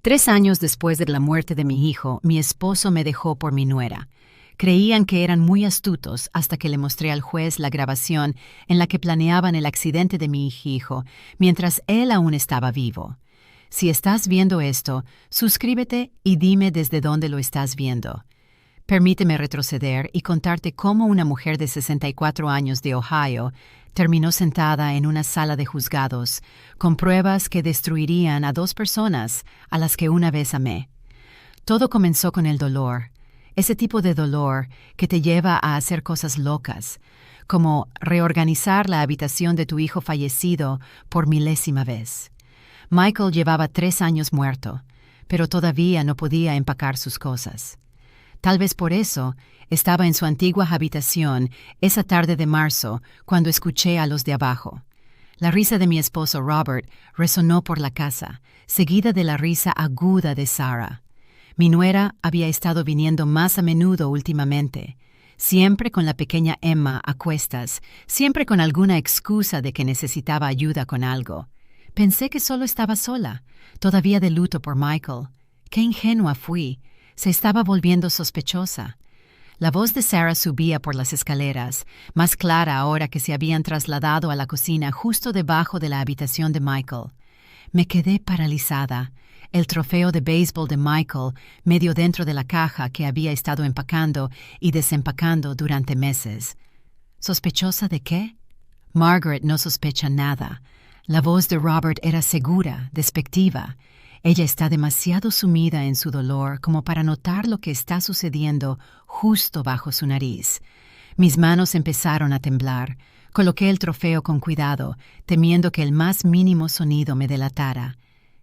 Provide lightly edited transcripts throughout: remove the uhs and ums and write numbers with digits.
3 años después de la muerte de mi hijo, mi esposo me dejó por mi nuera. Creían que eran muy astutos hasta que le mostré al juez la grabación en la que planeaban el accidente de mi hijo, mientras él aún estaba vivo. Si estás viendo esto, suscríbete y dime desde dónde lo estás viendo. Permíteme retroceder y contarte cómo una mujer de 64 años de Ohio terminó sentada en una sala de juzgados, con pruebas que destruirían a 2 personas a las que una vez amé. Todo comenzó con el dolor, ese tipo de dolor que te lleva a hacer cosas locas, como reorganizar la habitación de tu hijo fallecido por milésima vez. Michael llevaba 3 años muerto, pero todavía no podía empacar sus cosas. Tal vez por eso estaba en su antigua habitación esa tarde de marzo cuando escuché a los de abajo. La risa de mi esposo Robert resonó por la casa, seguida de la risa aguda de Sarah. Mi nuera había estado viniendo más a menudo últimamente, siempre con la pequeña Emma a cuestas, siempre con alguna excusa de que necesitaba ayuda con algo. Pensé que solo estaba sola, todavía de luto por Michael. ¡Qué ingenua fui! Se estaba volviendo sospechosa. La voz de Sarah subía por las escaleras, más clara ahora que se habían trasladado a la cocina justo debajo de la habitación de Michael. Me quedé paralizada. El trofeo de béisbol de Michael medio dentro de la caja que había estado empacando y desempacando durante meses. ¿Sospechosa de qué? Margaret no sospecha nada. La voz de Robert era segura, despectiva. Ella está demasiado sumida en su dolor como para notar lo que está sucediendo justo bajo su nariz. Mis manos empezaron a temblar. Coloqué el trofeo con cuidado, temiendo que el más mínimo sonido me delatara.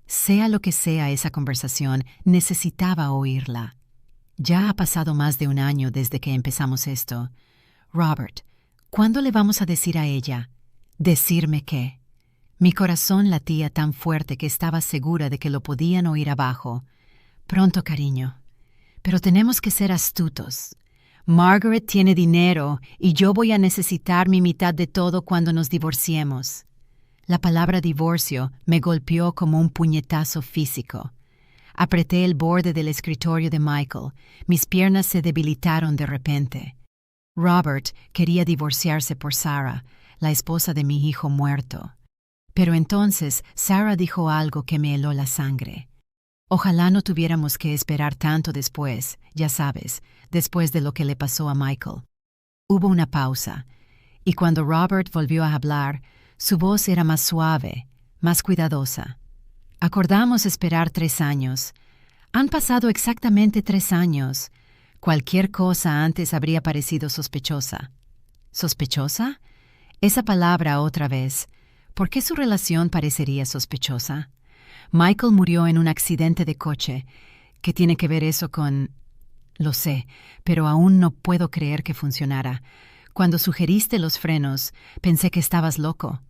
Sea lo que sea esa conversación, necesitaba oírla. Ya ha pasado más de 1 año desde que empezamos esto. Robert, ¿cuándo le vamos a decir a ella? ¿Decirme qué? Mi corazón latía tan fuerte que estaba segura de que lo podían oír abajo. Pronto, cariño. Pero tenemos que ser astutos. Margaret tiene dinero y yo voy a necesitar mi mitad de todo cuando nos divorciemos. La palabra divorcio me golpeó como un puñetazo físico. Apreté el borde del escritorio de Michael. Mis piernas se debilitaron de repente. Robert quería divorciarse por Sarah, la esposa de mi hijo muerto. Pero entonces Sarah dijo algo que me heló la sangre. Ojalá no tuviéramos que esperar tanto después, ya sabes, después de lo que le pasó a Michael. Hubo una pausa, y cuando Robert volvió a hablar, su voz era más suave, más cuidadosa. Acordamos esperar 3 años. Han pasado exactamente 3 años. Cualquier cosa antes habría parecido sospechosa. ¿Sospechosa? Esa palabra otra vez. ¿Por qué su relación parecería sospechosa? Michael murió en un accidente de coche. ¿Qué tiene que ver eso con...? Lo sé, pero aún no puedo creer que funcionara. Cuando sugeriste los frenos, pensé que estabas loco.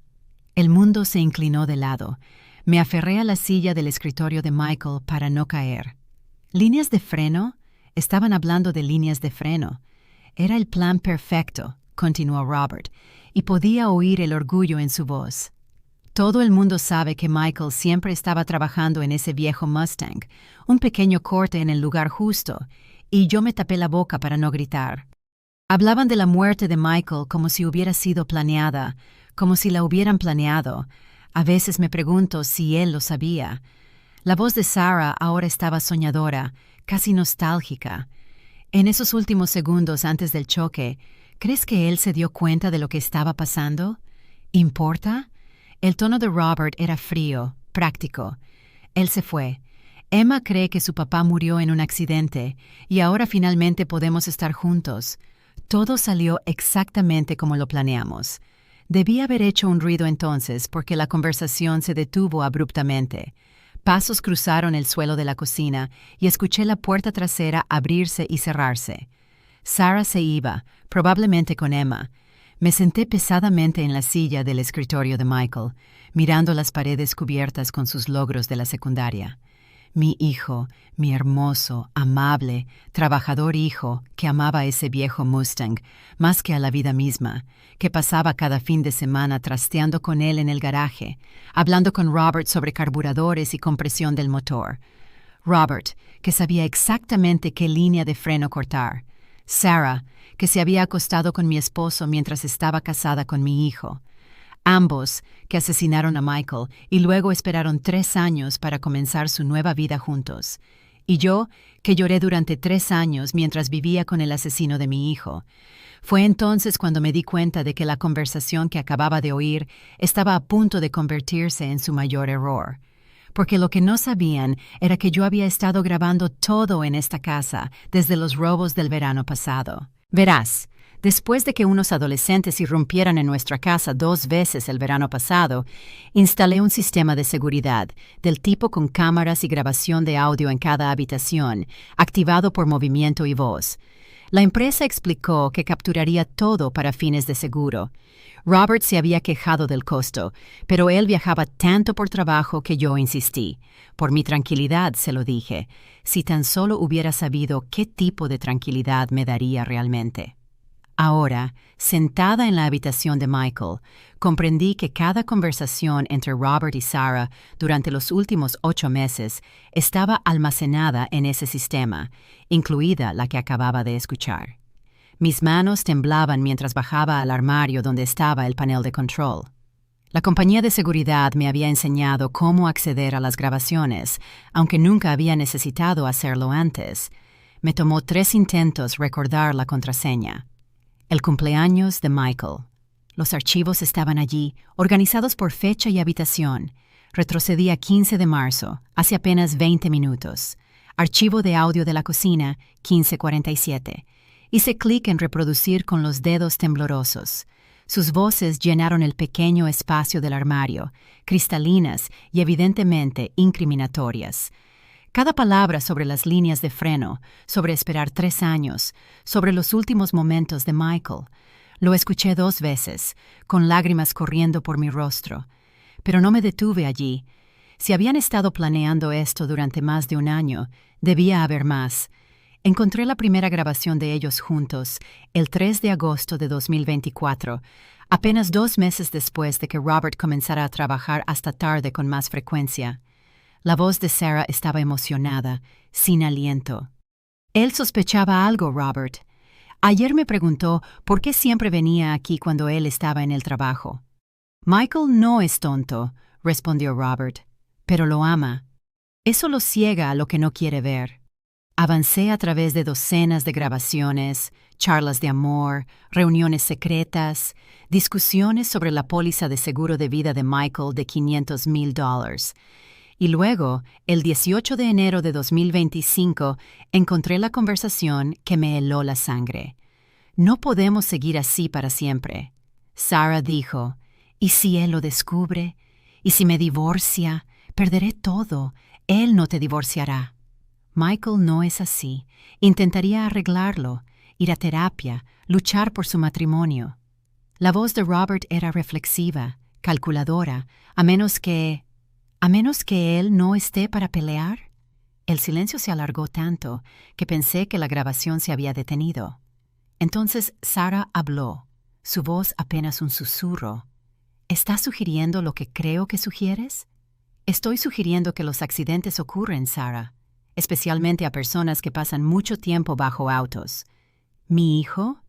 El mundo se inclinó de lado. Me aferré a la silla del escritorio de Michael para no caer. ¿Líneas de freno? Estaban hablando de líneas de freno. Era el plan perfecto, continuó Robert, y podía oír el orgullo en su voz. Todo el mundo sabe que Michael siempre estaba trabajando en ese viejo Mustang, un pequeño corte en el lugar justo, y yo me tapé la boca para no gritar. Hablaban de la muerte de Michael como si hubiera sido planeada, como si la hubieran planeado. A veces me pregunto si él lo sabía. La voz de Sarah ahora estaba soñadora, casi nostálgica. En esos últimos segundos antes del choque, ¿crees que él se dio cuenta de lo que estaba pasando? ¿Importa? El tono de Robert era frío, práctico. Él se fue. Emma cree que su papá murió en un accidente y ahora finalmente podemos estar juntos. Todo salió exactamente como lo planeamos. Debí haber hecho un ruido entonces porque la conversación se detuvo abruptamente. Pasos cruzaron el suelo de la cocina y escuché la puerta trasera abrirse y cerrarse. Sarah se iba, probablemente con Emma. Me senté pesadamente en la silla del escritorio de Michael, mirando las paredes cubiertas con sus logros de la secundaria. Mi hijo, mi hermoso, amable, trabajador hijo, que amaba a ese viejo Mustang más que a la vida misma, que pasaba cada fin de semana trasteando con él en el garaje, hablando con Robert sobre carburadores y compresión del motor. Robert, que sabía exactamente qué línea de freno cortar. Sarah, que se había acostado con mi esposo mientras estaba casada con mi hijo. Ambos, que asesinaron a Michael y luego esperaron 3 años para comenzar su nueva vida juntos. Y yo, que lloré durante 3 años mientras vivía con el asesino de mi hijo. Fue entonces cuando me di cuenta de que la conversación que acababa de oír estaba a punto de convertirse en su mayor error. Porque lo que no sabían era que yo había estado grabando todo en esta casa desde los robos del verano pasado. Verás, después de que unos adolescentes irrumpieran en nuestra casa 2 veces el verano pasado, instalé un sistema de seguridad del tipo con cámaras y grabación de audio en cada habitación, activado por movimiento y voz. La empresa explicó que capturaría todo para fines de seguro. Robert se había quejado del costo, pero él viajaba tanto por trabajo que yo insistí. Por mi tranquilidad, se lo dije, si tan solo hubiera sabido qué tipo de tranquilidad me daría realmente. Ahora, sentada en la habitación de Michael, comprendí que cada conversación entre Robert y Sarah durante los últimos 8 meses estaba almacenada en ese sistema, incluida la que acababa de escuchar. Mis manos temblaban mientras bajaba al armario donde estaba el panel de control. La compañía de seguridad me había enseñado cómo acceder a las grabaciones, aunque nunca había necesitado hacerlo antes. Me tomó 3 intentos recordar la contraseña. El cumpleaños de Michael. Los archivos estaban allí, organizados por fecha y habitación. Retrocedí a 15 de marzo, hace apenas 20 minutos. Archivo de audio de la cocina, 15:47. Hice clic en reproducir con los dedos temblorosos. Sus voces llenaron el pequeño espacio del armario, cristalinas y evidentemente incriminatorias. Cada palabra sobre las líneas de freno, sobre esperar 3 años, sobre los últimos momentos de Michael. Lo escuché 2 veces, con lágrimas corriendo por mi rostro. Pero no me detuve allí. Si habían estado planeando esto durante más de 1 año, debía haber más. Encontré la primera grabación de ellos juntos, el 3 de agosto de 2024, apenas 2 meses después de que Robert comenzara a trabajar hasta tarde con más frecuencia. La voz de Sarah estaba emocionada, sin aliento. Él sospechaba algo, Robert. Ayer me preguntó por qué siempre venía aquí cuando él estaba en el trabajo. Michael no es tonto, respondió Robert, pero lo ama. Eso lo ciega a lo que no quiere ver. Avancé a través de docenas de grabaciones, charlas de amor, reuniones secretas, discusiones sobre la póliza de seguro de vida de Michael de $500,000. Y luego, el 18 de enero de 2025, encontré la conversación que me heló la sangre. No podemos seguir así para siempre. Sarah dijo, ¿y si él lo descubre? ¿Y si me divorcia? Perderé todo. Él no te divorciará. Michael no es así. Intentaría arreglarlo, ir a terapia, luchar por su matrimonio. La voz de Robert era reflexiva, calculadora, a menos que él no esté para pelear. El silencio se alargó tanto que pensé que la grabación se había detenido. Entonces Sarah habló, su voz apenas un susurro. ¿Estás sugiriendo lo que creo que sugieres? Estoy sugiriendo que los accidentes ocurren, Sarah, especialmente a personas que pasan mucho tiempo bajo autos. ¿Mi hijo?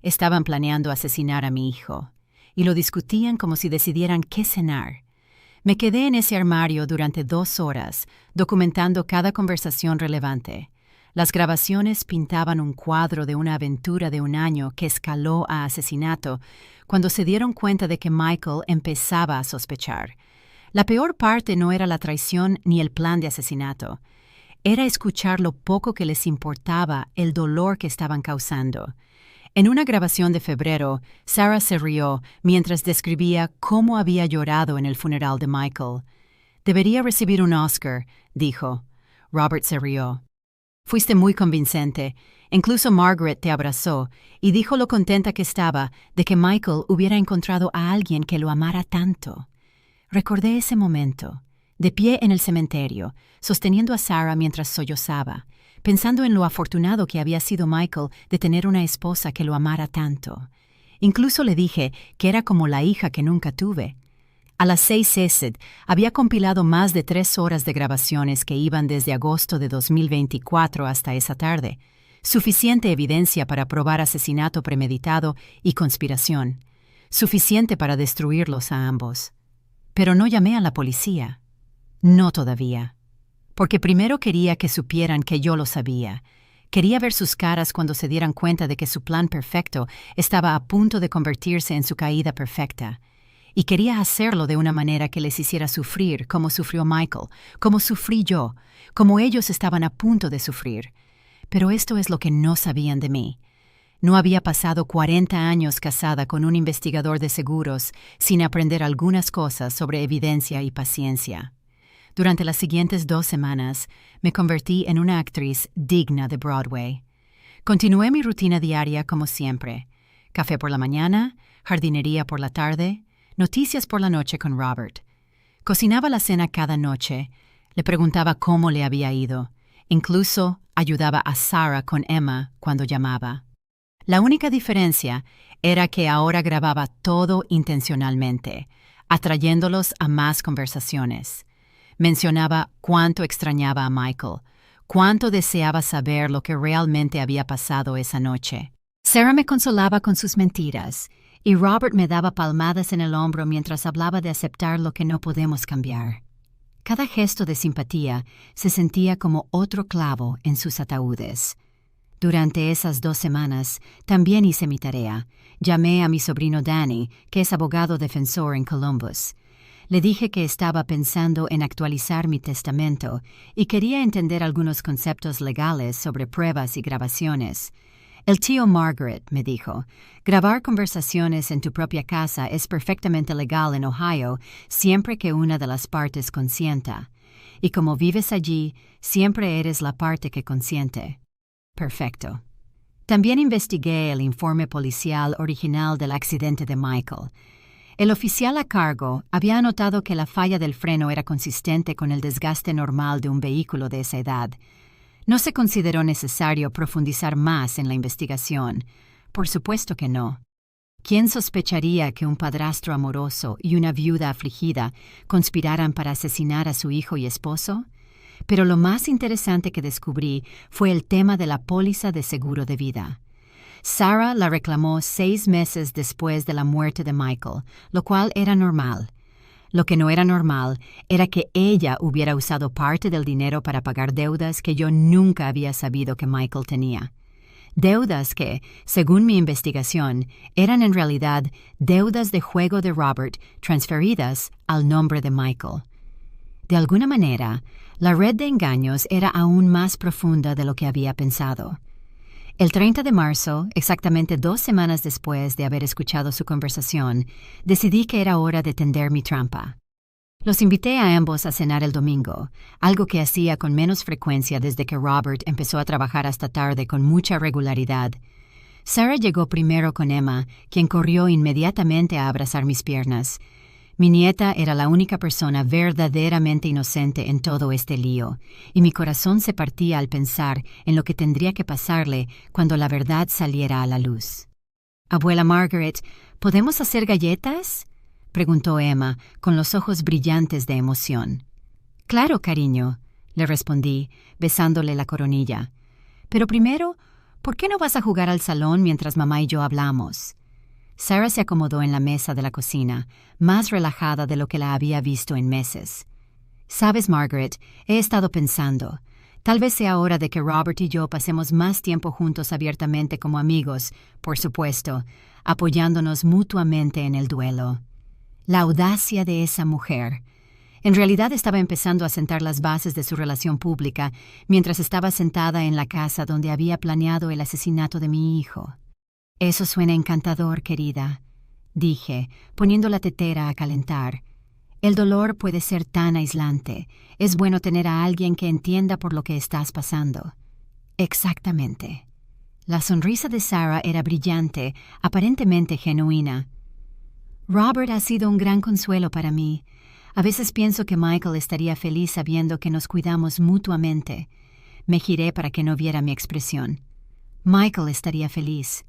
Estaban planeando asesinar a mi hijo, y lo discutían como si decidieran qué cenar. Me quedé en ese armario durante 2 horas, documentando cada conversación relevante. Las grabaciones pintaban un cuadro de una aventura de 1 año que escaló a asesinato cuando se dieron cuenta de que Michael empezaba a sospechar. La peor parte no era la traición ni el plan de asesinato. Era escuchar lo poco que les importaba el dolor que estaban causando. En una grabación de febrero, Sarah se rió mientras describía cómo había llorado en el funeral de Michael. «Debería recibir un Oscar», dijo. Robert se rió. «Fuiste muy convincente. Incluso Margaret te abrazó y dijo lo contenta que estaba de que Michael hubiera encontrado a alguien que lo amara tanto». Recordé ese momento, de pie en el cementerio, sosteniendo a Sarah mientras sollozaba, pensando en lo afortunado que había sido Michael de tener una esposa que lo amara tanto. Incluso le dije que era como la hija que nunca tuve. A las 6 ESET había compilado más de 3 horas de grabaciones que iban desde agosto de 2024 hasta esa tarde. Suficiente evidencia para probar asesinato premeditado y conspiración. Suficiente para destruirlos a ambos. Pero no llamé a la policía. No todavía. Porque primero quería que supieran que yo lo sabía. Quería ver sus caras cuando se dieran cuenta de que su plan perfecto estaba a punto de convertirse en su caída perfecta. Y quería hacerlo de una manera que les hiciera sufrir como sufrió Michael, como sufrí yo, como ellos estaban a punto de sufrir. Pero esto es lo que no sabían de mí. No había pasado 40 años casada con un investigador de seguros sin aprender algunas cosas sobre evidencia y paciencia. Durante las siguientes 2 semanas, me convertí en una actriz digna de Broadway. Continué mi rutina diaria como siempre. Café por la mañana, jardinería por la tarde, noticias por la noche con Robert. Cocinaba la cena cada noche, le preguntaba cómo le había ido. Incluso ayudaba a Sarah con Emma cuando llamaba. La única diferencia era que ahora grababa todo intencionalmente, atrayéndolos a más conversaciones. Mencionaba cuánto extrañaba a Michael, cuánto deseaba saber lo que realmente había pasado esa noche. Sarah me consolaba con sus mentiras, y Robert me daba palmadas en el hombro mientras hablaba de aceptar lo que no podemos cambiar. Cada gesto de simpatía se sentía como otro clavo en sus ataúdes. Durante esas 2 semanas también hice mi tarea. Llamé a mi sobrino Danny, que es abogado defensor en Columbus. Le dije que estaba pensando en actualizar mi testamento y quería entender algunos conceptos legales sobre pruebas y grabaciones. El tío Margaret me dijo, grabar conversaciones en tu propia casa es perfectamente legal en Ohio siempre que una de las partes consienta. Y como vives allí, siempre eres la parte que consiente. Perfecto. También investigué el informe policial original del accidente de Michael. El oficial a cargo había anotado que la falla del freno era consistente con el desgaste normal de un vehículo de esa edad. No se consideró necesario profundizar más en la investigación. Por supuesto que no. ¿Quién sospecharía que un padrastro amoroso y una viuda afligida conspiraran para asesinar a su hijo y esposo? Pero lo más interesante que descubrí fue el tema de la póliza de seguro de vida. Sarah la reclamó 6 meses después de la muerte de Michael, lo cual era normal. Lo que no era normal era que ella hubiera usado parte del dinero para pagar deudas que yo nunca había sabido que Michael tenía. Deudas que, según mi investigación, eran en realidad deudas de juego de Robert transferidas al nombre de Michael. De alguna manera, la red de engaños era aún más profunda de lo que había pensado. El 30 de marzo, exactamente 2 semanas después de haber escuchado su conversación, decidí que era hora de tender mi trampa. Los invité a ambos a cenar el domingo, algo que hacía con menos frecuencia desde que Robert empezó a trabajar hasta tarde con mucha regularidad. Sarah llegó primero con Emma, quien corrió inmediatamente a abrazar mis piernas. Mi nieta era la única persona verdaderamente inocente en todo este lío, y mi corazón se partía al pensar en lo que tendría que pasarle cuando la verdad saliera a la luz. «Abuela Margaret, ¿podemos hacer galletas?», preguntó Emma, con los ojos brillantes de emoción. «Claro, cariño», le respondí, besándole la coronilla. «Pero primero, ¿por qué no vas a jugar al salón mientras mamá y yo hablamos?» Sarah se acomodó en la mesa de la cocina, más relajada de lo que la había visto en meses. «Sabes, Margaret, he estado pensando. Tal vez sea hora de que Robert y yo pasemos más tiempo juntos abiertamente como amigos, por supuesto, apoyándonos mutuamente en el duelo». La audacia de esa mujer. En realidad estaba empezando a sentar las bases de su relación pública mientras estaba sentada en la casa donde había planeado el asesinato de mi hijo. «Eso suena encantador, querida», dije, poniendo la tetera a calentar. «El dolor puede ser tan aislante. Es bueno tener a alguien que entienda por lo que estás pasando». «Exactamente». La sonrisa de Sarah era brillante, aparentemente genuina. «Robert ha sido un gran consuelo para mí. A veces pienso que Michael estaría feliz sabiendo que nos cuidamos mutuamente». Me giré para que no viera mi expresión. «Michael estaría feliz».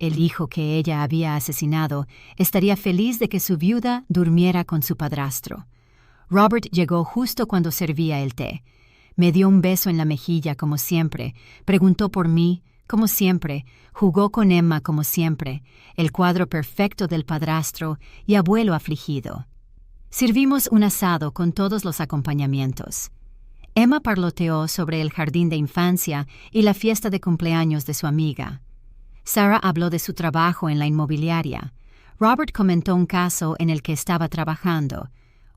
el hijo que ella había asesinado, estaría feliz de que su viuda durmiera con su padrastro. Robert llegó justo cuando servía el té. Me dio un beso en la mejilla como siempre, preguntó por mí, como siempre, jugó con Emma como siempre, el cuadro perfecto del padrastro y abuelo afligido. Sirvimos un asado con todos los acompañamientos. Emma parloteó sobre el jardín de infancia y la fiesta de cumpleaños de su amiga. Sarah habló de su trabajo en la inmobiliaria. Robert comentó un caso en el que estaba trabajando.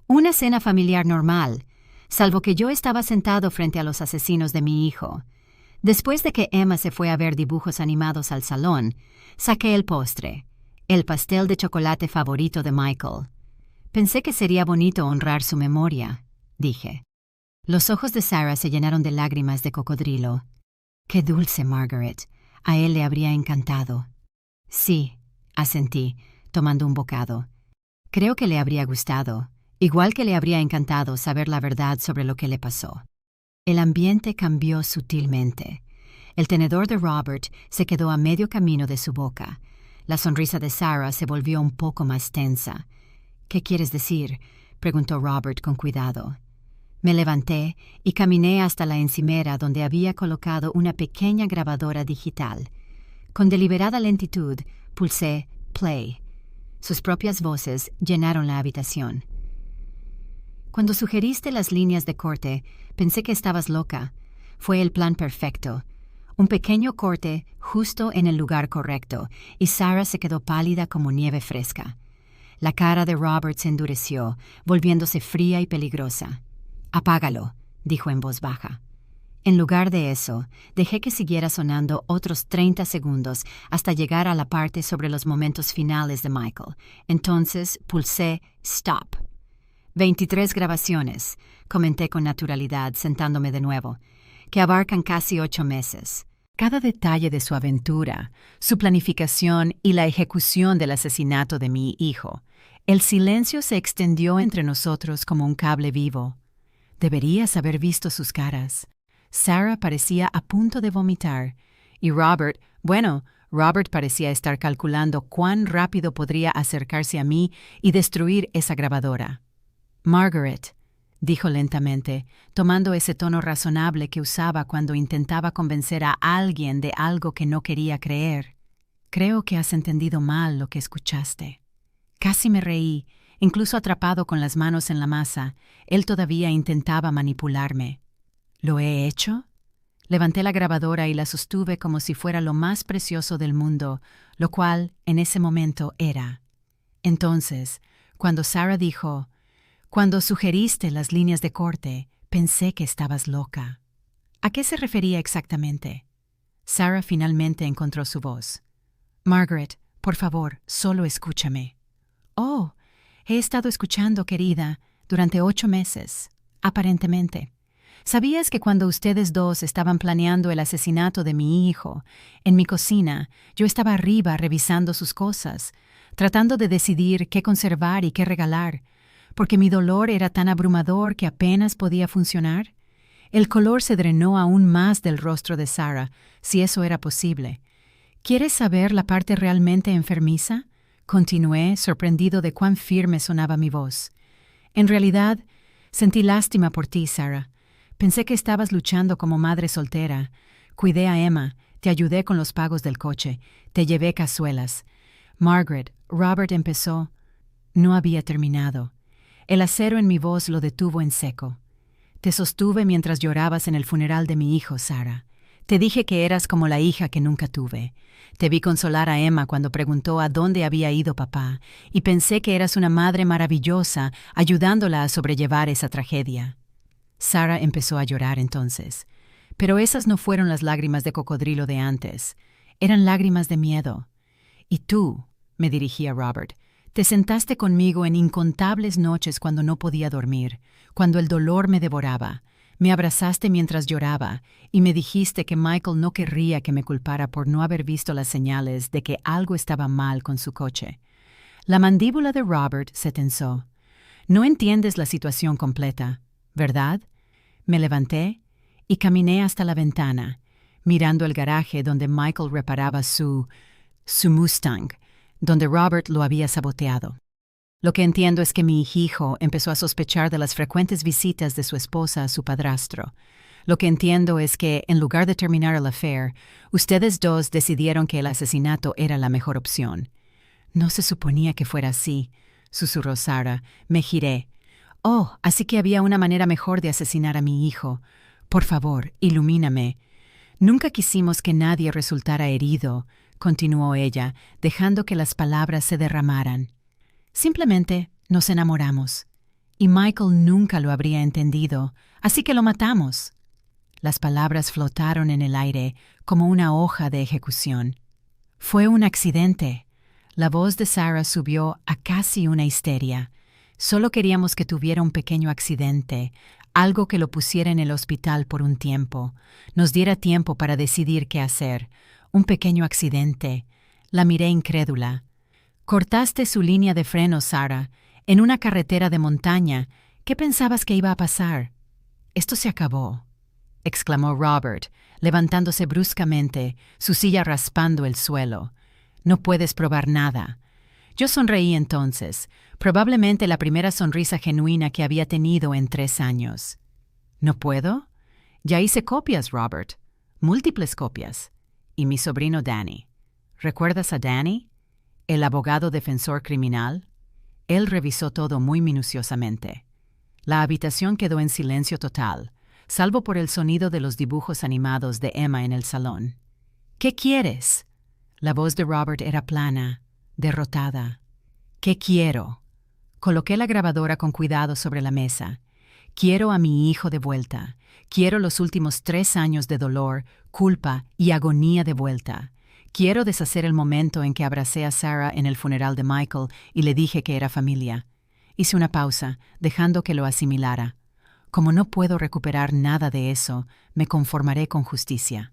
Una cena familiar normal, salvo que yo estaba sentado frente a los asesinos de mi hijo. Después de que Emma se fue a ver dibujos animados al salón, saqué el postre, el pastel de chocolate favorito de Michael. Pensé que sería bonito honrar su memoria, dije. Los ojos de Sarah se llenaron de lágrimas de cocodrilo. ¡Qué dulce, Margaret! A él le habría encantado. Sí, asentí, tomando un bocado. Creo que le habría gustado, igual que le habría encantado saber la verdad sobre lo que le pasó. El ambiente cambió sutilmente. El tenedor de Robert se quedó a medio camino de su boca. La sonrisa de Sarah se volvió un poco más tensa. ¿Qué quieres decir?, preguntó Robert con cuidado. Me levanté y caminé hasta la encimera donde había colocado una pequeña grabadora digital. Con deliberada lentitud, pulsé play. Sus propias voces llenaron la habitación. Cuando sugeriste las líneas de corte, pensé que estabas loca. Fue el plan perfecto. Un pequeño corte justo en el lugar correcto, y Sarah se quedó pálida como nieve fresca. La cara de Robert se endureció, volviéndose fría y peligrosa. «Apágalo», dijo en voz baja. En lugar de eso, dejé que siguiera sonando otros 30 segundos hasta llegar a la parte sobre los momentos finales de Michael. Entonces pulsé «Stop». 23 grabaciones, comenté con naturalidad, sentándome de nuevo, que abarcan casi 8 meses. Cada detalle de su aventura, su planificación y la ejecución del asesinato de mi hijo. El silencio se extendió entre nosotros como un cable vivo. Deberías haber visto sus caras. Sarah parecía a punto de vomitar, y Robert parecía estar calculando cuán rápido podría acercarse a mí y destruir esa grabadora. «Margaret», dijo lentamente, tomando ese tono razonable que usaba cuando intentaba convencer a alguien de algo que no quería creer. «Creo que has entendido mal lo que escuchaste». Casi me reí, incluso atrapado con las manos en la masa. Él todavía intentaba manipularme. ¿Lo he hecho? Levanté la grabadora y la sostuve como si fuera lo más precioso del mundo, lo cual, en ese momento, era. Entonces, cuando Sarah dijo, «Cuando sugeriste las líneas de corte, pensé que estabas loca». ¿A qué se refería exactamente? Sarah finalmente encontró su voz. «Margaret, por favor, solo escúchame». «Oh, he estado escuchando, querida, durante 8 meses, aparentemente. ¿Sabías que cuando ustedes dos estaban planeando el asesinato de mi hijo, en mi cocina, yo estaba arriba revisando sus cosas, tratando de decidir qué conservar y qué regalar, porque mi dolor era tan abrumador que apenas podía funcionar?» El color se drenó aún más del rostro de Sarah, si eso era posible. «¿Quieres saber la parte realmente enfermiza?», continué, sorprendido de cuán firme sonaba mi voz. «En realidad, sentí lástima por ti, Sarah. Pensé que estabas luchando como madre soltera. Cuidé a Emma, te ayudé con los pagos del coche, te llevé cazuelas. Margaret», Robert empezó. No había terminado. El acero en mi voz lo detuvo en seco. «Te sostuve mientras llorabas en el funeral de mi hijo, Sarah. Te dije que eras como la hija que nunca tuve. Te vi consolar a Emma cuando preguntó a dónde había ido papá, y pensé que eras una madre maravillosa ayudándola a sobrellevar esa tragedia». Sarah empezó a llorar entonces. Pero esas no fueron las lágrimas de cocodrilo de antes. Eran lágrimas de miedo. «Y tú», me dirigí a Robert, «te sentaste conmigo en incontables noches cuando no podía dormir, cuando el dolor me devoraba. Me abrazaste mientras lloraba y me dijiste que Michael no querría que me culpara por no haber visto las señales de que algo estaba mal con su coche». La mandíbula de Robert se tensó. «No entiendes la situación completa, ¿verdad?». Me levanté y caminé hasta la ventana, mirando el garaje donde Michael reparaba su su Mustang, donde Robert lo había saboteado. Lo que entiendo es que mi hijo empezó a sospechar de las frecuentes visitas de su esposa a su padrastro. Lo que entiendo es que, en lugar de terminar el affair, ustedes dos decidieron que el asesinato era la mejor opción. No se suponía que fuera así, susurró Sarah. Me giré. Oh, así que había una manera mejor de asesinar a mi hijo. Por favor, ilumíname. Nunca quisimos que nadie resultara herido, continuó ella, dejando que las palabras se derramaran. Simplemente nos enamoramos. Y Michael nunca lo habría entendido, así que lo matamos. Las palabras flotaron en el aire como una hoja de ejecución. Fue un accidente. La voz de Sarah subió a casi una histeria. Solo queríamos que tuviera un pequeño accidente, algo que lo pusiera en el hospital por un tiempo, nos diera tiempo para decidir qué hacer. Un pequeño accidente. La miré incrédula. Cortaste su línea de freno, Sarah, en una carretera de montaña. ¿Qué pensabas que iba a pasar? Esto se acabó, exclamó Robert, levantándose bruscamente, su silla raspando el suelo. No puedes probar nada. Yo sonreí entonces, probablemente la primera sonrisa genuina que había tenido en 3 años. ¿No puedo? Ya hice copias, Robert. Múltiples copias. Y mi sobrino Danny. ¿Recuerdas a Danny? El abogado defensor criminal. Él revisó todo muy minuciosamente. La habitación quedó en silencio total, salvo por el sonido de los dibujos animados de Emma en el salón. ¿Qué quieres? La voz de Robert era plana, derrotada. ¿Qué quiero? Coloqué la grabadora con cuidado sobre la mesa. Quiero a mi hijo de vuelta. Quiero los últimos 3 años de dolor, culpa y agonía de vuelta. Quiero deshacer el momento en que abracé a Sarah en el funeral de Michael y le dije que era familia. Hice una pausa, dejando que lo asimilara. Como no puedo recuperar nada de eso, me conformaré con justicia.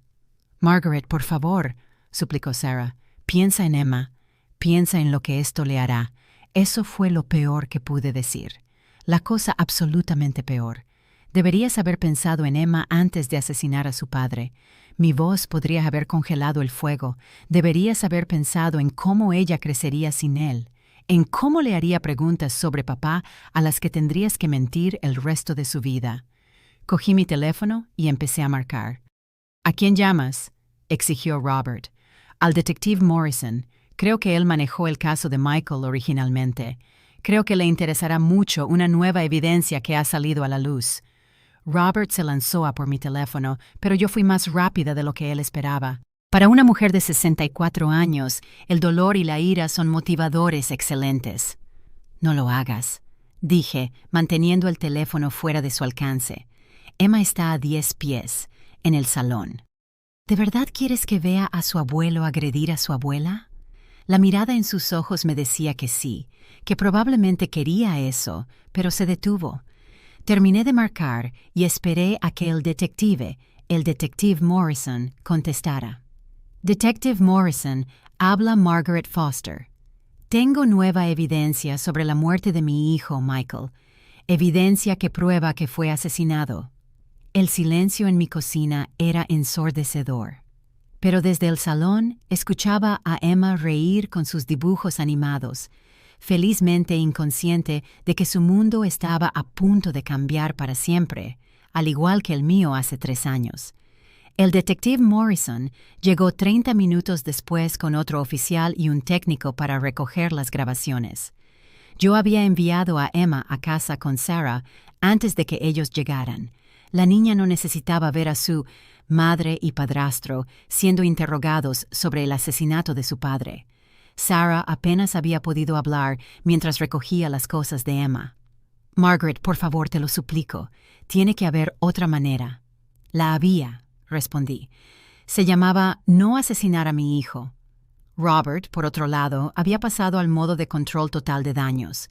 Margaret, por favor, suplicó Sarah, piensa en Emma. Piensa en lo que esto le hará. Eso fue lo peor que pude decir. La cosa absolutamente peor. Deberías haber pensado en Emma antes de asesinar a su padre. Mi voz podría haber congelado el fuego. Deberías haber pensado en cómo ella crecería sin él, en cómo le haría preguntas sobre papá a las que tendrías que mentir el resto de su vida. Cogí mi teléfono y empecé a marcar. ¿A quién llamas?, exigió Robert. Al detective Morrison. Creo que él manejó el caso de Michael originalmente. Creo que le interesará mucho una nueva evidencia que ha salido a la luz. Robert se lanzó a por mi teléfono, pero yo fui más rápida de lo que él esperaba. Para una mujer de 64 años, el dolor y la ira son motivadores excelentes. No lo hagas, dije, manteniendo el teléfono fuera de su alcance. Emma está a 10 pies, en el salón. ¿De verdad quieres que vea a su abuelo agredir a su abuela? La mirada en sus ojos me decía que sí, que probablemente quería eso, pero se detuvo. Terminé de marcar y esperé a que el detective Morrison, contestara. Detective Morrison, habla Margaret Foster. Tengo nueva evidencia sobre la muerte de mi hijo, Michael. Evidencia que prueba que fue asesinado. El silencio en mi cocina era ensordecedor. Pero desde el salón escuchaba a Emma reír con sus dibujos animados, felizmente inconsciente de que su mundo estaba a punto de cambiar para siempre, al igual que el mío hace 3 años. El detective Morrison llegó 30 minutos después con otro oficial y un técnico para recoger las grabaciones. Yo había enviado a Emma a casa con Sarah antes de que ellos llegaran. La niña no necesitaba ver a su madre y padrastro siendo interrogados sobre el asesinato de su padre. Sarah apenas había podido hablar mientras recogía las cosas de Emma. Margaret, por favor, te lo suplico. Tiene que haber otra manera. La había, respondí. Se llamaba no asesinar a mi hijo. Robert, por otro lado, había pasado al modo de control total de daños.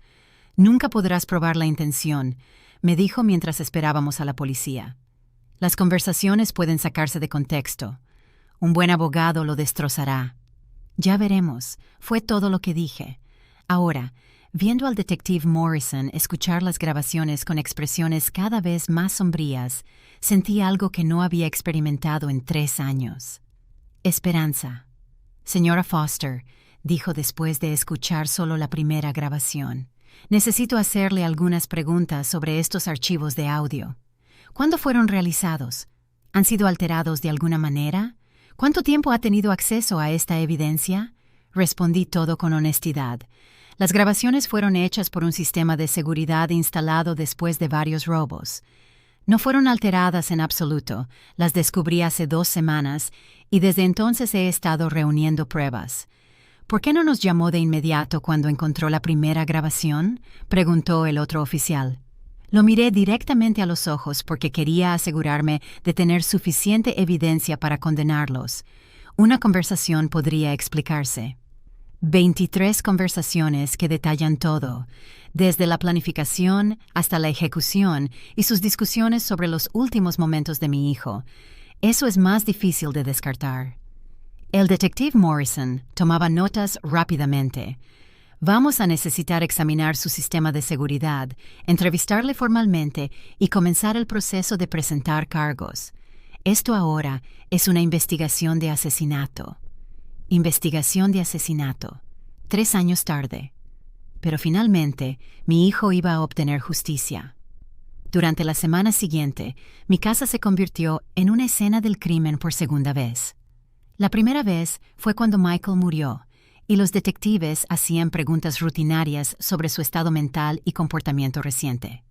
Nunca podrás probar la intención, me dijo mientras esperábamos a la policía. Las conversaciones pueden sacarse de contexto. Un buen abogado lo destrozará. Ya veremos, fue todo lo que dije. Ahora, viendo al detective Morrison escuchar las grabaciones con expresiones cada vez más sombrías, sentí algo que no había experimentado en 3 años. Esperanza. Señora Foster, dijo después de escuchar solo la primera grabación, necesito hacerle algunas preguntas sobre estos archivos de audio. ¿Cuándo fueron realizados? ¿Han sido alterados de alguna manera? ¿Cuánto tiempo ha tenido acceso a esta evidencia? Respondí todo con honestidad. Las grabaciones fueron hechas por un sistema de seguridad instalado después de varios robos. No fueron alteradas en absoluto, las descubrí hace 2 semanas y desde entonces he estado reuniendo pruebas. ¿Por qué no nos llamó de inmediato cuando encontró la primera grabación?, preguntó el otro oficial. Lo miré directamente a los ojos porque quería asegurarme de tener suficiente evidencia para condenarlos. Una conversación podría explicarse. 23 conversaciones que detallan todo, desde la planificación hasta la ejecución y sus discusiones sobre los últimos momentos de mi hijo. Eso es más difícil de descartar. El detective Morrison tomaba notas rápidamente. Vamos a necesitar examinar su sistema de seguridad, entrevistarle formalmente y comenzar el proceso de presentar cargos. Esto ahora es una investigación de asesinato. Investigación de asesinato. 3 años tarde. Pero finalmente, mi hijo iba a obtener justicia. Durante la semana siguiente, mi casa se convirtió en una escena del crimen por segunda vez. La primera vez fue cuando Michael murió, y los detectives hacían preguntas rutinarias sobre su estado mental y comportamiento reciente.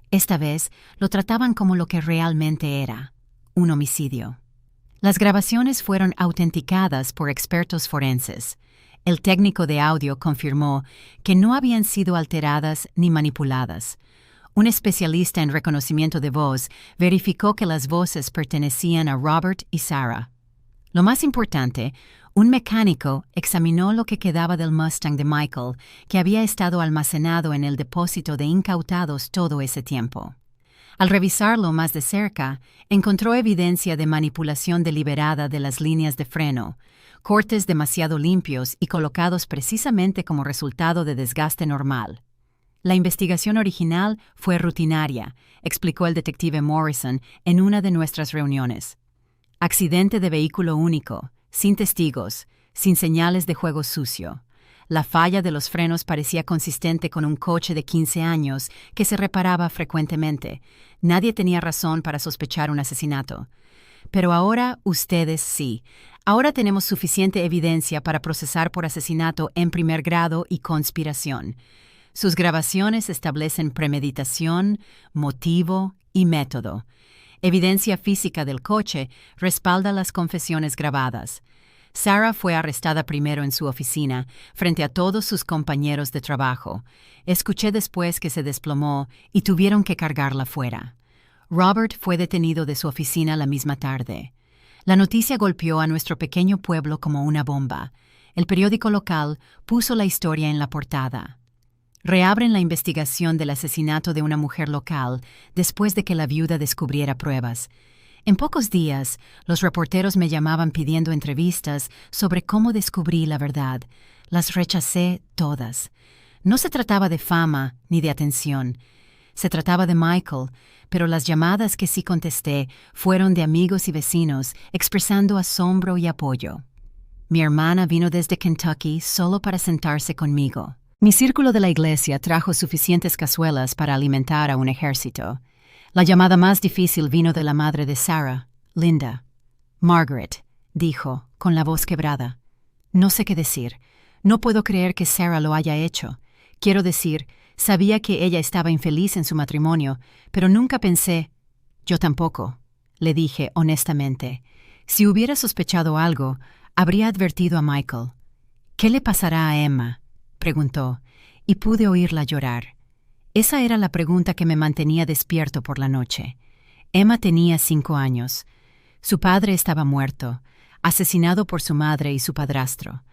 Esta vez lo trataban como lo que realmente era, un homicidio. Las grabaciones fueron autenticadas por expertos forenses. El técnico de audio confirmó que no habían sido alteradas ni manipuladas. Un especialista en reconocimiento de voz verificó que las voces pertenecían a Robert y Sarah. Lo más importante, un mecánico examinó lo que quedaba del Mustang de Michael, que había estado almacenado en el depósito de incautados todo ese tiempo. Al revisarlo más de cerca, encontró evidencia de manipulación deliberada de las líneas de freno, cortes demasiado limpios y colocados precisamente como resultado de desgaste normal. La investigación original fue rutinaria, explicó el detective Morrison en una de nuestras reuniones. Accidente de vehículo único, sin testigos, sin señales de juego sucio. La falla de los frenos parecía consistente con un coche de 15 años que se reparaba frecuentemente. Nadie tenía razón para sospechar un asesinato. Pero ahora ustedes sí. Ahora tenemos suficiente evidencia para procesar por asesinato en primer grado y conspiración. Sus grabaciones establecen premeditación, motivo y método. Evidencia física del coche respalda las confesiones grabadas. Sarah fue arrestada primero en su oficina, frente a todos sus compañeros de trabajo. Escuché después que se desplomó y tuvieron que cargarla fuera. Robert fue detenido de su oficina la misma tarde. La noticia golpeó a nuestro pequeño pueblo como una bomba. El periódico local puso la historia en la portada. Reabren la investigación del asesinato de una mujer local después de que la viuda descubriera pruebas. En pocos días, los reporteros me llamaban pidiendo entrevistas sobre cómo descubrí la verdad. Las rechacé todas. No se trataba de fama ni de atención. Se trataba de Michael, pero las llamadas que sí contesté fueron de amigos y vecinos expresando asombro y apoyo. Mi hermana vino desde Kentucky solo para sentarse conmigo. Mi círculo de la iglesia trajo suficientes cazuelas para alimentar a un ejército. La llamada más difícil vino de la madre de Sarah, Linda. Margaret, dijo, con la voz quebrada. No sé qué decir. No puedo creer que Sarah lo haya hecho. Quiero decir, sabía que ella estaba infeliz en su matrimonio, pero nunca pensé... Yo tampoco, le dije honestamente. Si hubiera sospechado algo, habría advertido a Michael. ¿Qué le pasará a Emma?, preguntó, y pude oírla llorar. Esa era la pregunta que me mantenía despierto por la noche. Emma tenía 5 años. Su padre estaba muerto, asesinado por su madre y su padrastro.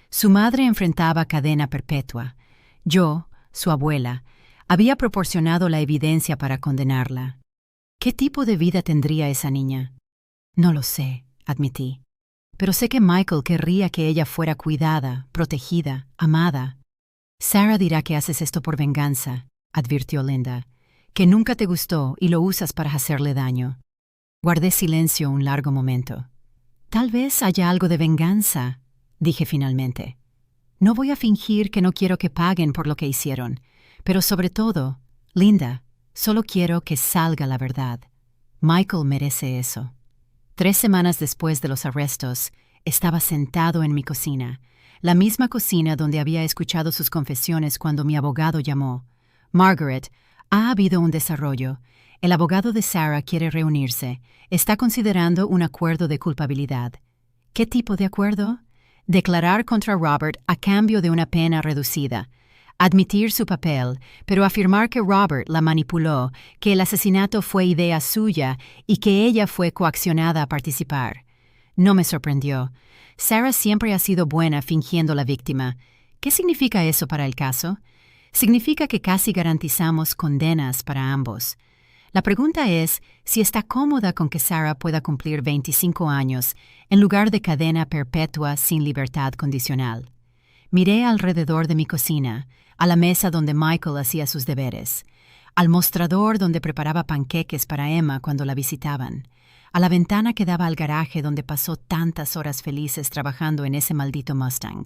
Su madre enfrentaba cadena perpetua. Yo, su abuela, había proporcionado la evidencia para condenarla. ¿Qué tipo de vida tendría esa niña? No lo sé, admití. Pero sé que Michael querría que ella fuera cuidada, protegida, amada. Sarah dirá que haces esto por venganza, advirtió Linda, que nunca te gustó y lo usas para hacerle daño. Guardé silencio un largo momento. Tal vez haya algo de venganza, dije finalmente. No voy a fingir que no quiero que paguen por lo que hicieron, pero sobre todo, Linda, solo quiero que salga la verdad. Michael merece eso. 3 semanas después de los arrestos, estaba sentado en mi cocina, la misma cocina donde había escuchado sus confesiones cuando mi abogado llamó. Margaret, ha habido un desarrollo. El abogado de Sarah quiere reunirse. Está considerando un acuerdo de culpabilidad. ¿Qué tipo de acuerdo? Declarar contra Robert a cambio de una pena reducida. Admitir su papel, pero afirmar que Robert la manipuló, que el asesinato fue idea suya y que ella fue coaccionada a participar. No me sorprendió. Sarah siempre ha sido buena fingiendo la víctima. ¿Qué significa eso para el caso? Significa que casi garantizamos condenas para ambos. La pregunta es si está cómoda con que Sarah pueda cumplir 25 años en lugar de cadena perpetua sin libertad condicional. Miré alrededor de mi cocina, a la mesa donde Michael hacía sus deberes, al mostrador donde preparaba panqueques para Emma cuando la visitaban, a la ventana que daba al garaje donde pasó tantas horas felices trabajando en ese maldito Mustang.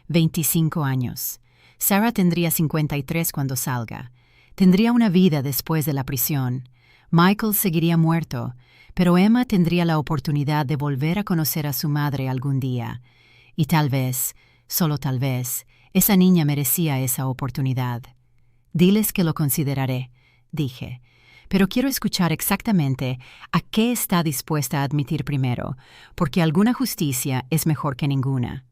25 años. Sarah tendría 53 cuando salga. Tendría una vida después de la prisión. Michael seguiría muerto, pero Emma tendría la oportunidad de volver a conocer a su madre algún día. Y tal vez, solo tal vez, esa niña merecía esa oportunidad. Diles que lo consideraré, dije, pero quiero escuchar exactamente a qué está dispuesta a admitir primero, porque alguna justicia es mejor que ninguna.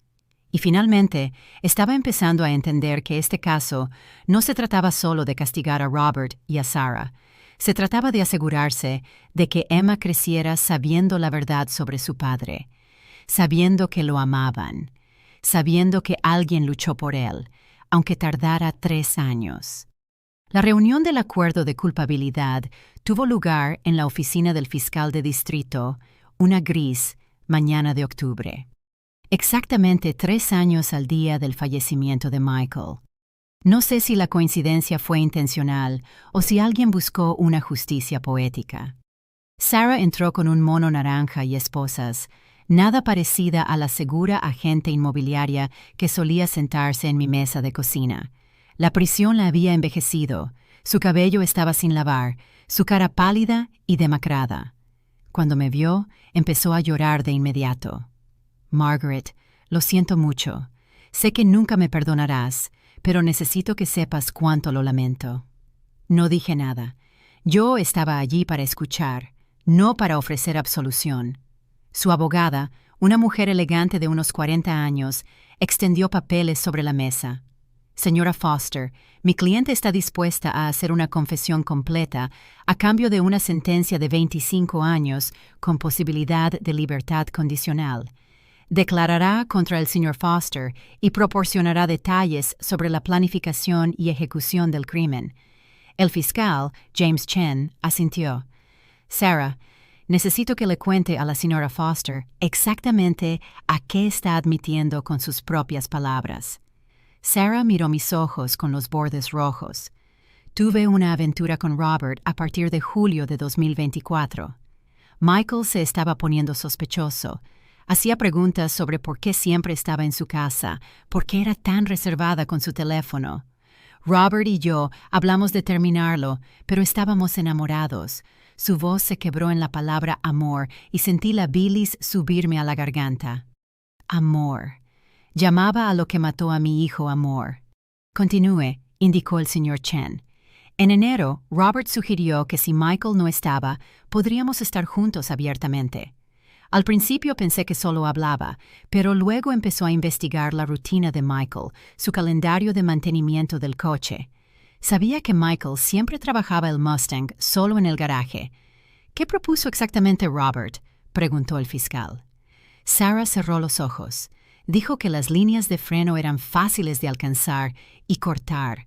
Y finalmente, estaba empezando a entender que este caso no se trataba solo de castigar a Robert y a Sarah. Se trataba de asegurarse de que Emma creciera sabiendo la verdad sobre su padre, sabiendo que lo amaban, sabiendo que alguien luchó por él, aunque tardara 3 años. La reunión del acuerdo de culpabilidad tuvo lugar en la oficina del fiscal de distrito, una gris mañana de octubre. Exactamente 3 años al día del fallecimiento de Michael. No sé si la coincidencia fue intencional o si alguien buscó una justicia poética. Sarah entró con un mono naranja y esposas, nada parecida a la segura agente inmobiliaria que solía sentarse en mi mesa de cocina. La prisión la había envejecido, su cabello estaba sin lavar, su cara pálida y demacrada. Cuando me vio, empezó a llorar de inmediato. Margaret, lo siento mucho. Sé que nunca me perdonarás, pero necesito que sepas cuánto lo lamento. No dije nada. Yo estaba allí para escuchar, no para ofrecer absolución. Su abogada, una mujer elegante de unos 40 años, extendió papeles sobre la mesa. Señora Foster, mi cliente está dispuesta a hacer una confesión completa a cambio de una sentencia de 25 años con posibilidad de libertad condicional. Declarará contra el señor Foster y proporcionará detalles sobre la planificación y ejecución del crimen. El fiscal, James Chen, asintió. Sarah, necesito que le cuente a la señora Foster exactamente a qué está admitiendo con sus propias palabras. Sarah miró mis ojos con los bordes rojos. Tuve una aventura con Robert a partir de julio de 2024. Michael se estaba poniendo sospechoso. Hacía preguntas sobre por qué siempre estaba en su casa, por qué era tan reservada con su teléfono. Robert y yo hablamos de terminarlo, pero estábamos enamorados. Su voz se quebró en la palabra amor y sentí la bilis subirme a la garganta. Amor. Llamaba a lo que mató a mi hijo amor. Continúe, indicó el señor Chen. En enero, Robert sugirió que si Michael no estaba, podríamos estar juntos abiertamente. Al principio pensé que solo hablaba, pero luego empezó a investigar la rutina de Michael, su calendario de mantenimiento del coche. Sabía que Michael siempre trabajaba el Mustang solo en el garaje. ¿Qué propuso exactamente Robert?, preguntó el fiscal. Sarah cerró los ojos. Dijo que las líneas de freno eran fáciles de alcanzar y cortar,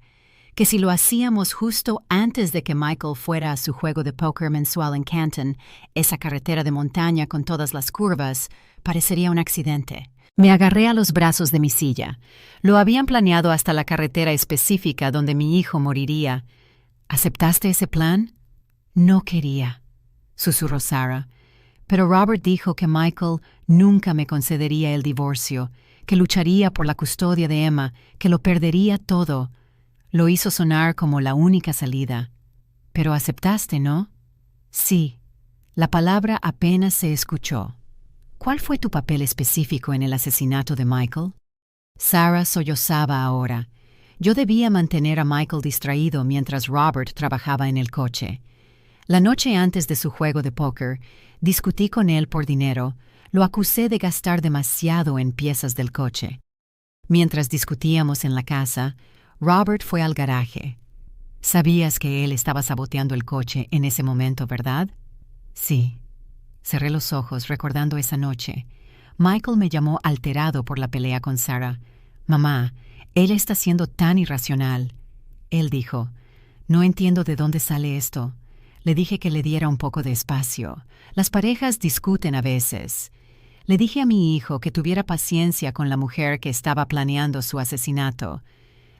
que si lo hacíamos justo antes de que Michael fuera a su juego de póker mensual en Canton, esa carretera de montaña con todas las curvas, parecería un accidente. Me agarré a los brazos de mi silla. Lo habían planeado hasta la carretera específica donde mi hijo moriría. ¿Aceptaste ese plan? No quería, susurró Sarah. Pero Robert dijo que Michael nunca me concedería el divorcio, que lucharía por la custodia de Emma, que lo perdería todo. Lo hizo sonar como la única salida. Pero aceptaste, ¿no? Sí. La palabra apenas se escuchó. ¿Cuál fue tu papel específico en el asesinato de Michael? Sarah sollozaba ahora. Yo debía mantener a Michael distraído mientras Robert trabajaba en el coche. La noche antes de su juego de póker, discutí con él por dinero. Lo acusé de gastar demasiado en piezas del coche. Mientras discutíamos en la casa, Robert fue al garaje. Sabías que él estaba saboteando el coche en ese momento, ¿verdad? Sí. Cerré los ojos recordando esa noche. Michael me llamó alterado por la pelea con Sarah. Mamá, él está siendo tan irracional. Él dijo, no entiendo de dónde sale esto. Le dije que le diera un poco de espacio. Las parejas discuten a veces. Le dije a mi hijo que tuviera paciencia con la mujer que estaba planeando su asesinato.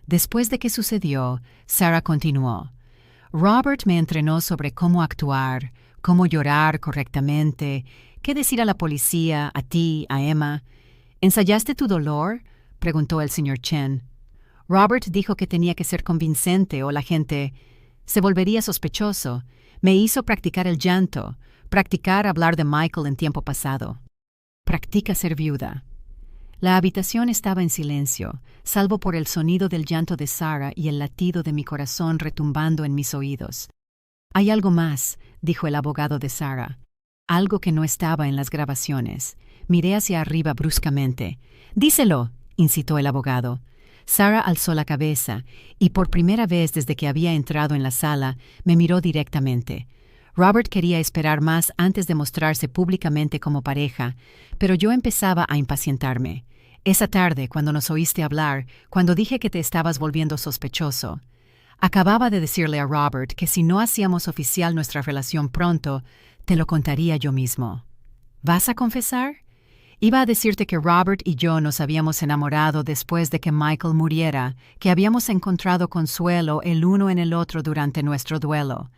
Después de que sucedió, Sarah continuó. Robert me entrenó sobre cómo actuar, cómo llorar correctamente, qué decir a la policía, a ti, a Emma. ¿Ensayaste tu dolor?, preguntó el señor Chen. Robert dijo que tenía que ser convincente o la gente se volvería sospechoso. Me hizo practicar el llanto, practicar hablar de Michael en tiempo pasado. Practica ser viuda. La habitación estaba en silencio, salvo por el sonido del llanto de Sarah y el latido de mi corazón retumbando en mis oídos. Hay algo más, dijo el abogado de Sarah. Algo que no estaba en las grabaciones. Miré hacia arriba bruscamente. «Díselo», incitó el abogado. Sarah alzó la cabeza y por primera vez desde que había entrado en la sala me miró directamente. Robert quería esperar más antes de mostrarse públicamente como pareja, pero yo empezaba a impacientarme. Esa tarde, cuando nos oíste hablar, cuando dije que te estabas volviendo sospechoso, acababa de decirle a Robert que si no hacíamos oficial nuestra relación pronto, te lo contaría yo mismo. ¿Vas a confesar? Iba a decirte que Robert y yo nos habíamos enamorado después de que Michael muriera, que habíamos encontrado consuelo el uno en el otro durante nuestro duelo.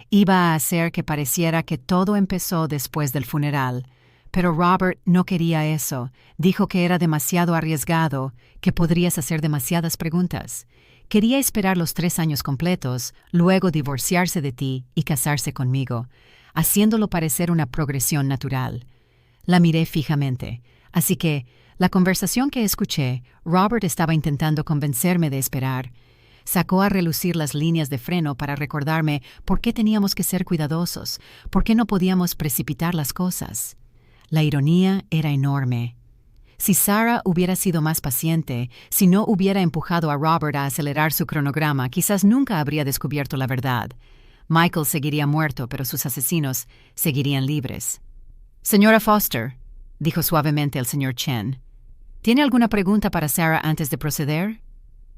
Iba a hacer que pareciera que todo empezó después del funeral. Pero Robert no quería eso. Dijo que era demasiado arriesgado, que podrías hacer demasiadas preguntas. Quería esperar los 3 años completos, luego divorciarse de ti y casarse conmigo, haciéndolo parecer una progresión natural. La miré fijamente. Así que, la conversación que escuché, Robert estaba intentando convencerme de esperar. Sacó a relucir las líneas de freno para recordarme por qué teníamos que ser cuidadosos, por qué no podíamos precipitar las cosas. La ironía era enorme. Si Sarah hubiera sido más paciente, si no hubiera empujado a Robert a acelerar su cronograma, quizás nunca habría descubierto la verdad. Michael seguiría muerto, pero sus asesinos seguirían libres. «Señora Foster», dijo suavemente el señor Chen, ¿tiene alguna pregunta para Sarah antes de proceder?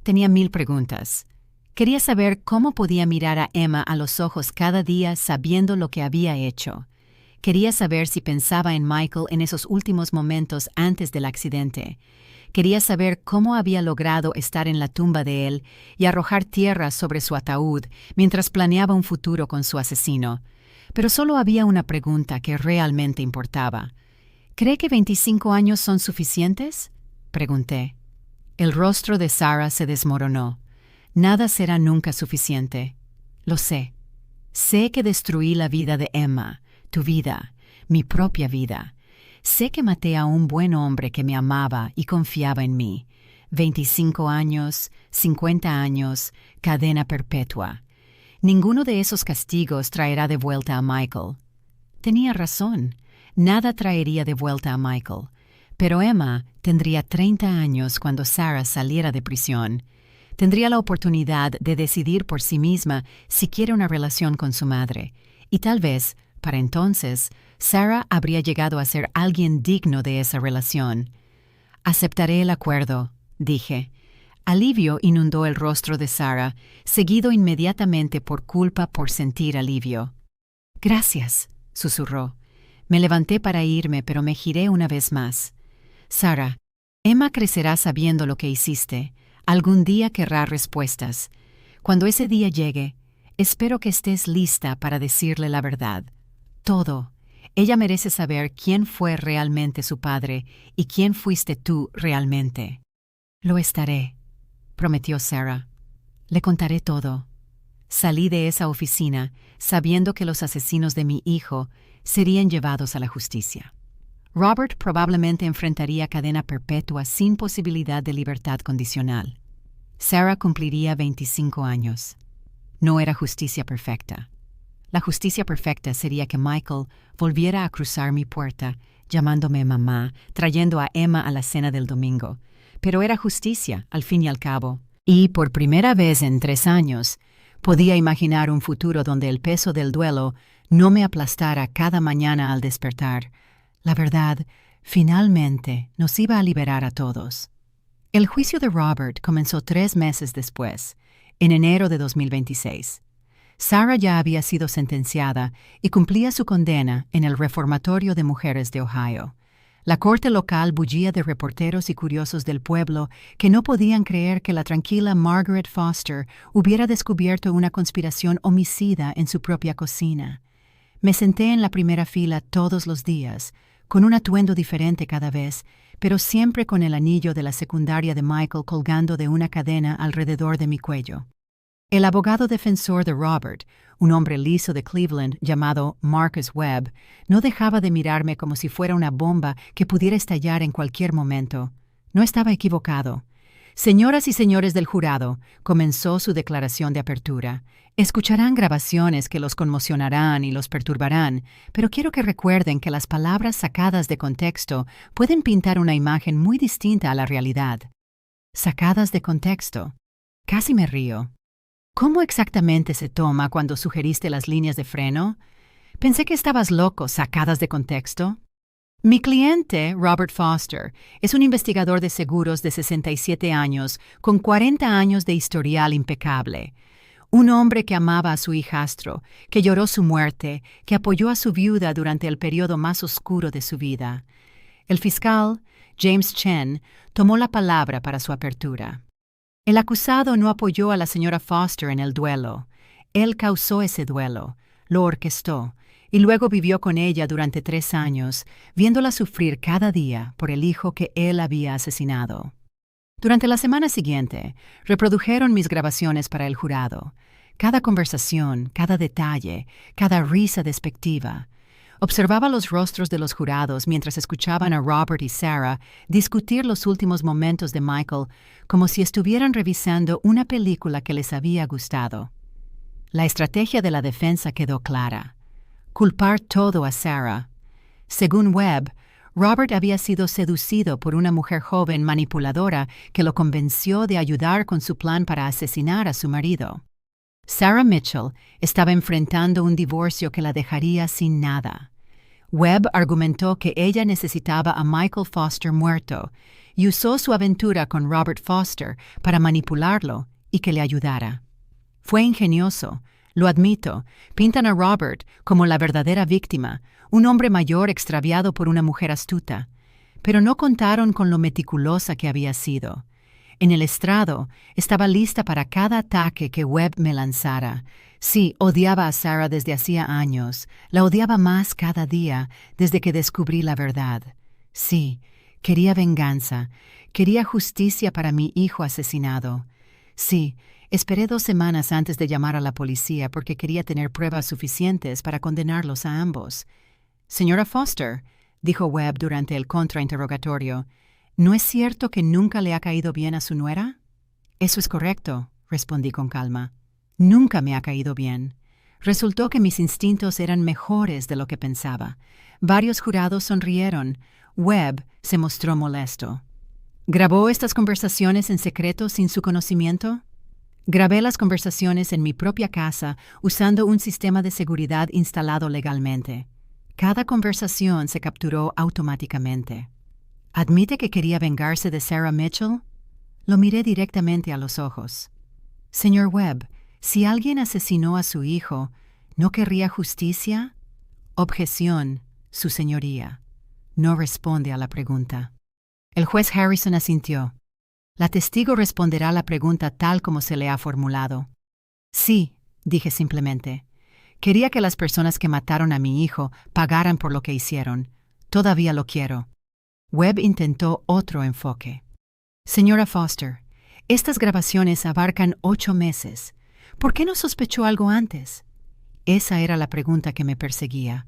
Tenía 1000 preguntas. Quería saber cómo podía mirar a Emma a los ojos cada día sabiendo lo que había hecho. Quería saber si pensaba en Michael en esos últimos momentos antes del accidente. Quería saber cómo había logrado estar en la tumba de él y arrojar tierra sobre su ataúd mientras planeaba un futuro con su asesino. Pero solo había una pregunta que realmente importaba. ¿Cree que 25 años son suficientes?, pregunté. El rostro de Sarah se desmoronó. Nada será nunca suficiente. Lo sé. Sé que destruí la vida de Emma, tu vida, mi propia vida. Sé que maté a un buen hombre que me amaba y confiaba en mí. 25 años, 50 años, cadena perpetua. Ninguno de esos castigos traerá de vuelta a Michael. Tenía razón. Nada traería de vuelta a Michael. Pero Emma tendría 30 años cuando Sarah saliera de prisión. Tendría la oportunidad de decidir por sí misma si quiere una relación con su madre. Y tal vez, para entonces, Sarah habría llegado a ser alguien digno de esa relación. «Aceptaré el acuerdo», dije. Alivio inundó el rostro de Sarah, seguido inmediatamente por culpa por sentir alivio. «Gracias», susurró. Me levanté para irme, pero me giré una vez más. «Sarah, Emma crecerá sabiendo lo que hiciste. Algún día querrá respuestas. Cuando ese día llegue, espero que estés lista para decirle la verdad. Todo. Ella merece saber quién fue realmente su padre y quién fuiste tú realmente. Lo estaré, prometió Sarah. Le contaré todo. Salí de esa oficina sabiendo que los asesinos de mi hijo serían llevados a la justicia. Robert probablemente enfrentaría cadena perpetua sin posibilidad de libertad condicional. Sarah cumpliría 25 años. No era justicia perfecta. La justicia perfecta sería que Michael volviera a cruzar mi puerta, llamándome mamá, trayendo a Emma a la cena del domingo. Pero era justicia, al fin y al cabo. Y por primera vez en 3 años, podía imaginar un futuro donde el peso del duelo no me aplastara cada mañana al despertar. La verdad, finalmente, nos iba a liberar a todos. El juicio de Robert comenzó 3 meses después, en enero de 2026. Sarah ya había sido sentenciada y cumplía su condena en el Reformatorio de Mujeres de Ohio. La corte local bullía de reporteros y curiosos del pueblo que no podían creer que la tranquila Margaret Foster hubiera descubierto una conspiración homicida en su propia cocina. Me senté en la primera fila todos los días, con un atuendo diferente cada vez, pero siempre con el anillo de la secundaria de Michael colgando de una cadena alrededor de mi cuello. El abogado defensor de Robert, un hombre liso de Cleveland llamado Marcus Webb, no dejaba de mirarme como si fuera una bomba que pudiera estallar en cualquier momento. No estaba equivocado. Señoras y señores del jurado, comenzó su declaración de apertura. Escucharán grabaciones que los conmocionarán y los perturbarán, pero quiero que recuerden que las palabras sacadas de contexto pueden pintar una imagen muy distinta a la realidad. Sacadas de contexto. Casi me río. ¿Cómo exactamente se toma cuando sugeriste las líneas de freno? Pensé que estabas loco, sacadas de contexto. Mi cliente, Robert Foster, es un investigador de seguros de 67 años, con 40 años de historial impecable. Un hombre que amaba a su hijastro, que lloró su muerte, que apoyó a su viuda durante el periodo más oscuro de su vida. El fiscal, James Chen, tomó la palabra para su apertura. El acusado no apoyó a la señora Foster en el duelo. Él causó ese duelo, lo orquestó, y luego vivió con ella durante 3 años, viéndola sufrir cada día por el hijo que él había asesinado. Durante la semana siguiente, reprodujeron mis grabaciones para el jurado. Cada conversación, cada detalle, cada risa despectiva. Observaba los rostros de los jurados mientras escuchaban a Robert y Sarah discutir los últimos momentos de Michael como si estuvieran revisando una película que les había gustado. La estrategia de la defensa quedó clara. Culpar todo a Sarah. Según Webb, Robert había sido seducido por una mujer joven manipuladora que lo convenció de ayudar con su plan para asesinar a su marido. Sarah Mitchell estaba enfrentando un divorcio que la dejaría sin nada. Webb argumentó que ella necesitaba a Michael Foster muerto y usó su aventura con Robert Foster para manipularlo y que le ayudara. Fue ingenioso, lo admito. Pintan a Robert como la verdadera víctima, un hombre mayor extraviado por una mujer astuta, pero no contaron con lo meticulosa que había sido. En el estrado, estaba lista para cada ataque que Webb me lanzara. Sí, odiaba a Sarah desde hacía años. La odiaba más cada día desde que descubrí la verdad. Sí, quería venganza. Quería justicia para mi hijo asesinado. Sí, esperé 2 semanas antes de llamar a la policía porque quería tener pruebas suficientes para condenarlos a ambos. Señora Foster, dijo Webb durante el contrainterrogatorio, ¿no es cierto que nunca le ha caído bien a su nuera? Eso es correcto, respondí con calma. Nunca me ha caído bien. Resultó que mis instintos eran mejores de lo que pensaba. Varios jurados sonrieron. Webb se mostró molesto. ¿Grabó estas conversaciones en secreto sin su conocimiento? Grabé las conversaciones en mi propia casa usando un sistema de seguridad instalado legalmente. Cada conversación se capturó automáticamente. ¿Admite que quería vengarse de Sarah Mitchell? Lo miré directamente a los ojos. Señor Webb, si alguien asesinó a su hijo, ¿no querría justicia? Objeción, su señoría. No responde a la pregunta. El juez Harrison asintió. La testigo responderá a la pregunta tal como se le ha formulado. Sí, dije simplemente. Quería que las personas que mataron a mi hijo pagaran por lo que hicieron. Todavía lo quiero. Webb intentó otro enfoque. Señora Foster, estas grabaciones abarcan 8 meses. ¿Por qué no sospechó algo antes? Esa era la pregunta que me perseguía.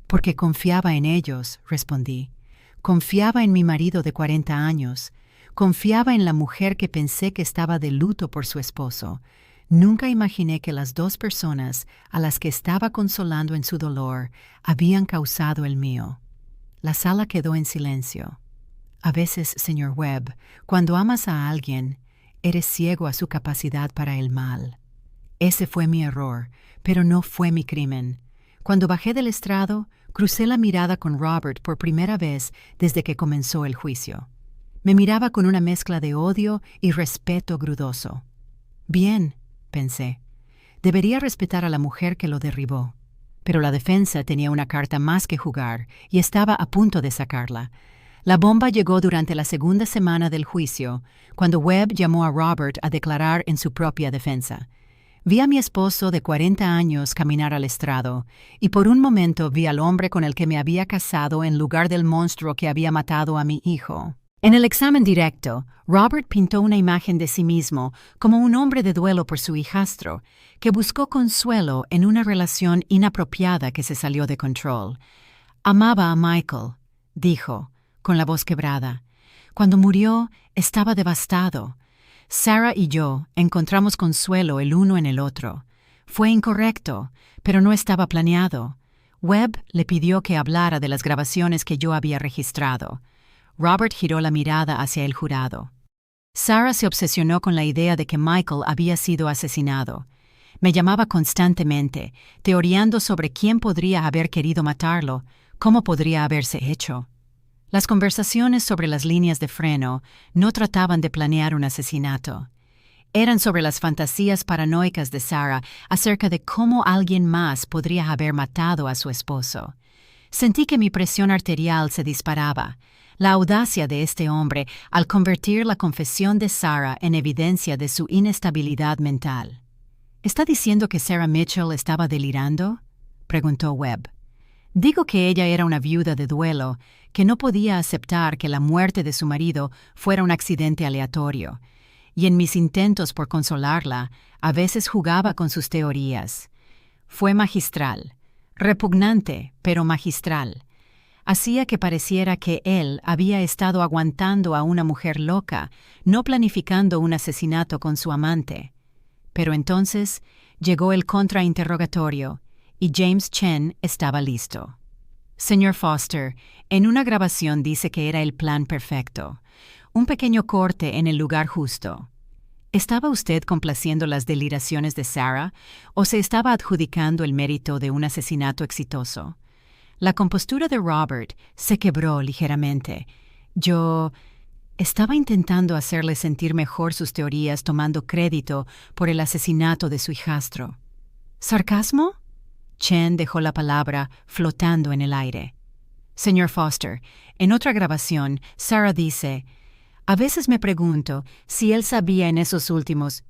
Porque confiaba en ellos, respondí. Confiaba en mi marido de 40 años. Confiaba en la mujer que pensé que estaba de luto por su esposo. Nunca imaginé que las 2 personas a las que estaba consolando en su dolor habían causado el mío. La sala quedó en silencio. A veces, señor Webb, cuando amas a alguien, eres ciego a su capacidad para el mal. Ese fue mi error, pero no fue mi crimen. Cuando bajé del estrado, crucé la mirada con Robert por primera vez desde que comenzó el juicio. Me miraba con una mezcla de odio y respeto grudoso. Bien, pensé. Debería respetar a la mujer que lo derribó. Pero la defensa tenía una carta más que jugar y estaba a punto de sacarla. La bomba llegó durante la segunda semana del juicio, cuando Webb llamó a Robert a declarar en su propia defensa. Vi a mi esposo de 40 años caminar al estrado, y por un momento vi al hombre con el que me había casado en lugar del monstruo que había matado a mi hijo. En el examen directo, Robert pintó una imagen de sí mismo como un hombre de duelo por su hijastro, que buscó consuelo en una relación inapropiada que se salió de control. Amaba a Michael, dijo, con la voz quebrada. Cuando murió, estaba devastado. Sarah y yo encontramos consuelo el uno en el otro. Fue incorrecto, pero no estaba planeado. Webb le pidió que hablara de las grabaciones que yo había registrado. Robert giró la mirada hacia el jurado. Sarah se obsesionó con la idea de que Michael había sido asesinado. Me llamaba constantemente, teoreando sobre quién podría haber querido matarlo, cómo podría haberse hecho. Las conversaciones sobre las líneas de freno no trataban de planear un asesinato. Eran sobre las fantasías paranoicas de Sarah acerca de cómo alguien más podría haber matado a su esposo. Sentí que mi presión arterial se disparaba. La audacia de este hombre al convertir la confesión de Sarah en evidencia de su inestabilidad mental. ¿Está diciendo que Sarah Mitchell estaba delirando?, preguntó Webb. Digo que ella era una viuda de duelo, que no podía aceptar que la muerte de su marido fuera un accidente aleatorio, y en mis intentos por consolarla, a veces jugaba con sus teorías. Fue magistral, repugnante, pero magistral. Hacía que pareciera que él había estado aguantando a una mujer loca, no planificando un asesinato con su amante. Pero entonces llegó el contrainterrogatorio, y James Chen estaba listo. Señor Foster, en una grabación dice que era el plan perfecto. Un pequeño corte en el lugar justo. ¿Estaba usted complaciendo las deliraciones de Sarah o se estaba adjudicando el mérito de un asesinato exitoso? La compostura de Robert se quebró ligeramente. Yo estaba intentando hacerle sentir mejor sus teorías tomando crédito por el asesinato de su hijastro. ¿Sarcasmo? Chen dejó la palabra flotando en el aire. Señor Foster, en otra grabación, Sarah dice: a veces me pregunto si él sabía en esos últimos